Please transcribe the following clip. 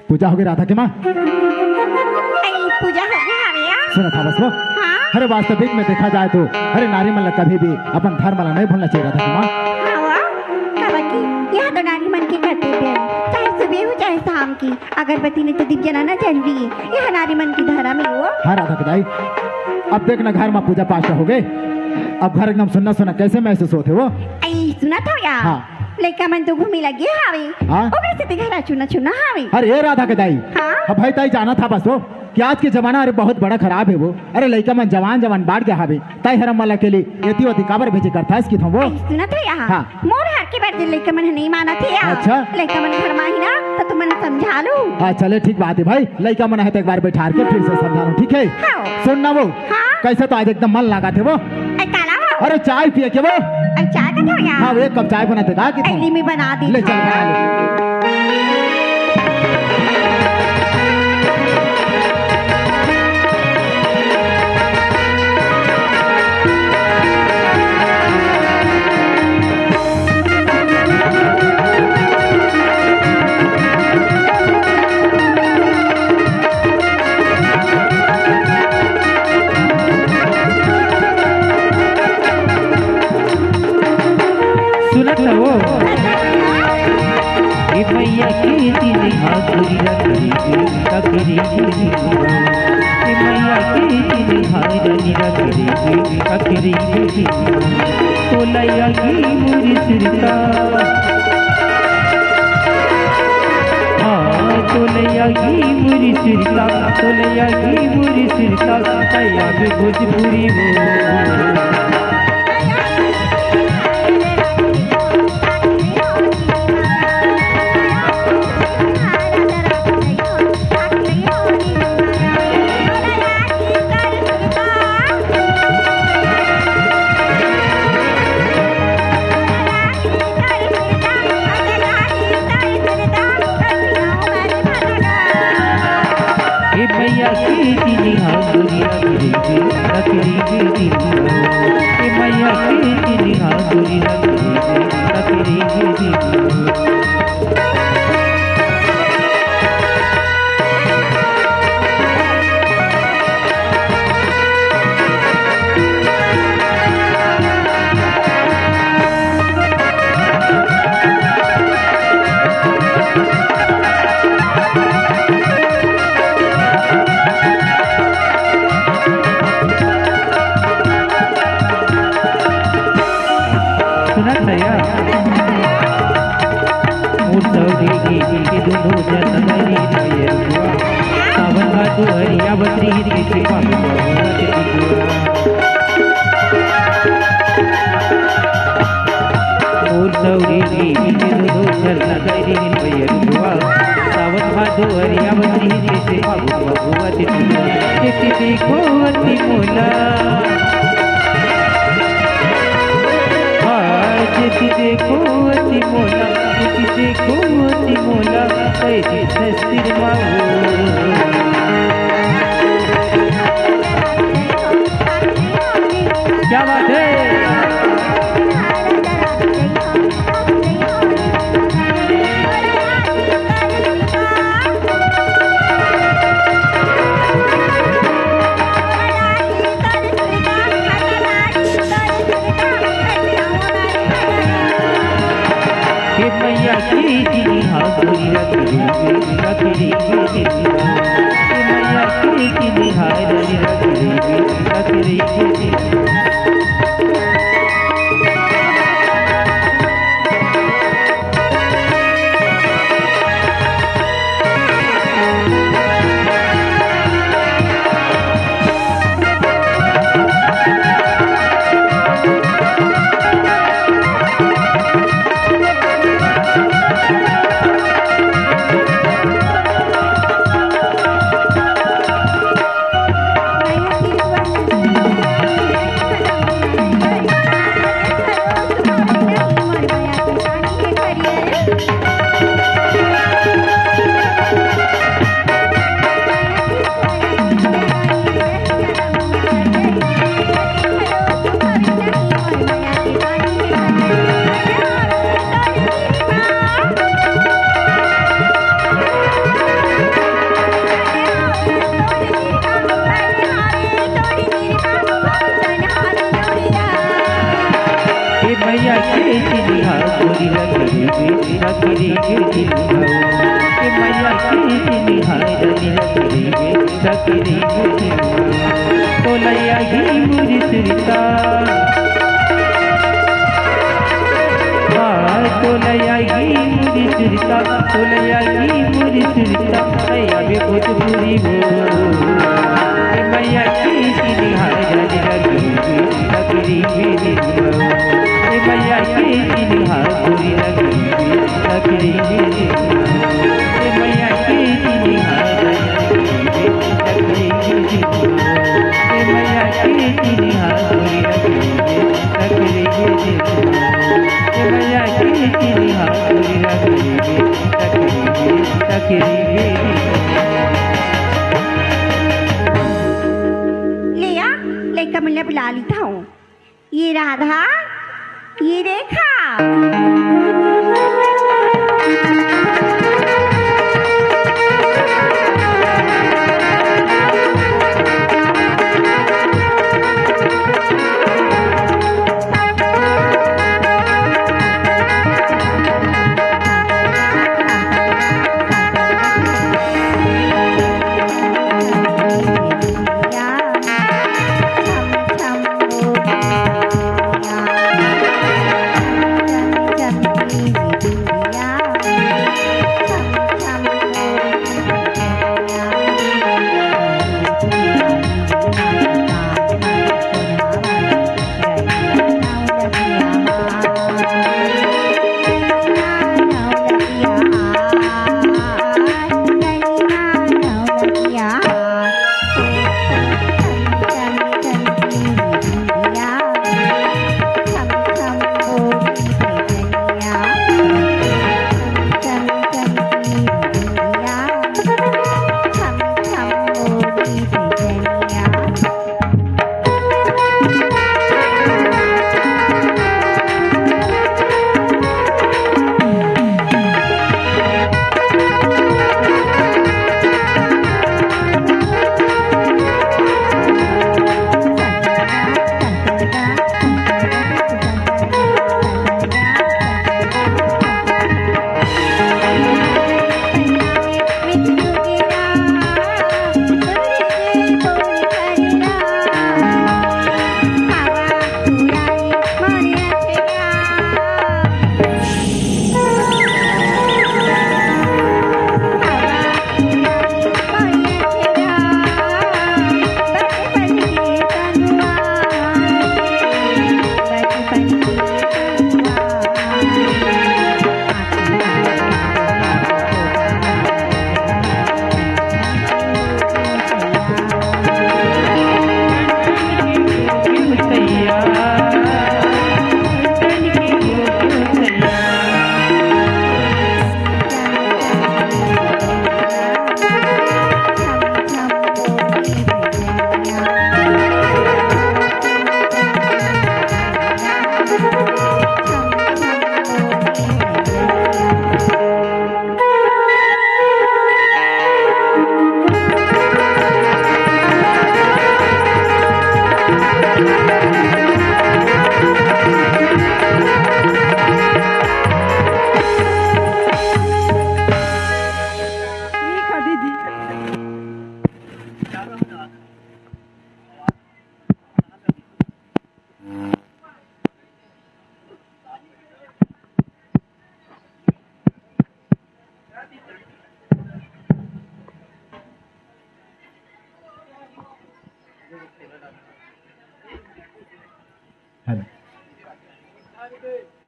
पूजा हो गई राधा की माँ? पूजा हो गई हरिया? सुना था बस वो? हाँ? अरे वास्तविक में देखा जाए तो अरे नारी मन कभी भी अपन धर्म नहीं भूलना चाहिए राधा की माँ। यह तो नारी मन की कर्तव्य है, चाहे सुबह हो चाहे शाम की। अगरबत्ती ने तो दीप जलाना जरूरी है, यह नारी मन की धर्म है वो। हाँ राधा कदाई, अब देखना घर में पूजा पाठ हो गए, अब घर एकदम सुनना सुना कैसे महसूस होते वो? सुना था यार। हाँ। लेकिन मन तो घूमी लगी हावी। हाँ? से घर चुना चुना हावी। अरे ये राधा कदाई, हाँ? भाई ताई जाना था बस वो कि आज के जमाना अरे बहुत बड़ा खराब है वो। अरे लड़का मन जवान जवान बाढ़ गया हावे, ताई हरम वाला के लिए एती होती काबर भेजे करता है इसकी थो वो। सुना था यार। हाँ। मोर हर के बैठ लड़का मन नहीं माना थे यार। अच्छा। लड़का मन घर में ही ना तो तुम मन समझा लो। हाँ चले ठीक बात है भाई, लड़का मन है तो एक बार बैठा के फिर से समझा लो, ठीक है? हाँ। सुनना वो। हाँ? कैसे तो आज एकदम मन लगा थे वो। अरे चाय पिए के वो? चाय का था यार। हाँ वो एक कप चाय बनाते था कि में बना दी। ले चल बना ले। मैया की दिल हाथुरी रखी तकरी मैया की दिल हाथुरी रखी तकरी तो लैया की मुरी सिरका तो लैया की मुरी सिरका तो लैया की मुरी सिरका तैया में भोजपुरी वो मैया की दिल हाथुरी रखी मैया की दिल हाथुरी रखी क्या बात है? मैया की दिल हाथुरी रखी मैया की दिल हाथुरी रखी गोरी लगी रे सगरी गिर के मैया की निहारनी लगी रे सगरी गिर तोलैया ही मुरी सिरता तोलैया ही मुरी सिरता तोलैया ही मुरी सिरता मैया भी भोजपुरी हो मैया की निहारनी लगी रे सगरी गिर मैया की निहारनी लगी रे सगरी गिर मैया की निहारनी लगी रे सगरी गिर मैया की निहारनी लगी रे सगरी गिर मैया की निहारनी लगी रे सगरी गिर लिया लेकर मैंने बुला ली था ये राधा ये रेखा हेलो